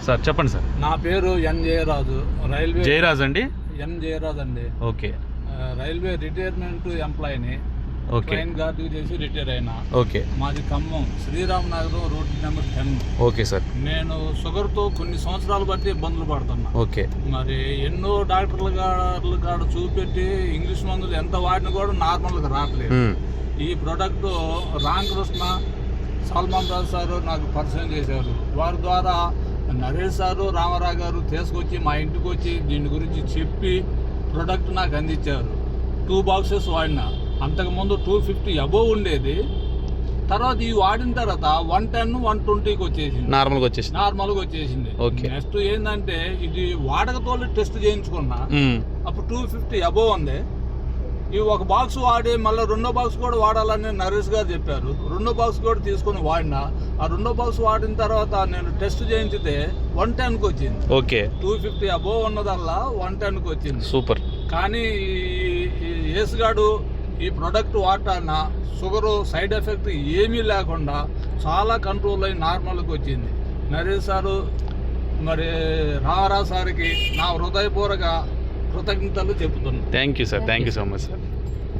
Sir చెప్పండి sir. నా పేరు ఎన్ జయరాజు. రైల్వే జయరాజ్ అండి. ఎన్ జయరాజు అండి. ఓకే. రైల్వే రిటైర్మెంట్ ఎంప్లాయీని. ఓకే. ట్రైన్ గార్డు చేసి రిటైర్ అయినా. ఓకే. మాది Khammam Sriram Nagar road number 10. Okay sir. నేను షుగర్తో కొన్ని సంవత్సరాలు బట్టి ఇబ్బందులు పడుతున్నా. ఓకే. మరి ఎన్నో డాక్టర్ల కాడ చూపెట్టి ఇంగ్లీష్ మందులు ఎంత వాడినా కూడా నార్మల్గా రావట్లేదు. ఈ ప్రోడక్ట్ రామకృష్ణ సల్మాన్ రాజు సారు నాకు పరిచయం చేశారు. వారి ద్వారా నరేష్ సారు రామారావు గారు తీసుకొచ్చి మా ఇంటికి వచ్చి దీని గురించి చెప్పి ప్రోడక్ట్ నాకు అందించారు. 2 బాక్సెస్ వాడినా. అంతకుముందు 250 అబోవ్ ఉండేది. తర్వాత ఈ వాడిన తర్వాత 110, 120కి వచ్చేసింది. నార్మల్గా వచ్చేసింది. నెక్స్ట్ ఏంటంటే ఇది వాడకతో టెస్ట్ చేయించుకున్నా. అప్పుడు 250 అబోవ్ ఉంది. ఈ ఒక బాక్స్ వాడి మళ్ళీ 2వ బాక్స్ కూడా వాడాలని నరేష్ గారు చెప్పారు. 2వ బాక్స్ కూడా తీసుకొని వాడినా. ఆ 2వ బాక్స్ వాడిన తర్వాత నేను టెస్ట్ చేయించితే 110కి వచ్చింది. ఓకే. 250 అబోవ్ ఉన్నదల్లా 110కి వచ్చింది. సూపర్. కానీ యేసుగాడు ఈ ప్రోడక్ట్ వాటాన షుగరు సైడ్ ఎఫెక్ట్ ఏమీ లేకుండా చాలా కంట్రోల్ అయి నార్మల్కి వచ్చింది. నరేష్ సారు మరి రామారావు సార్కి నా హృదయపూర్వక కృతజ్ఞతలు చెబుతున్నాను. Thank you sir. Thank you so much sir.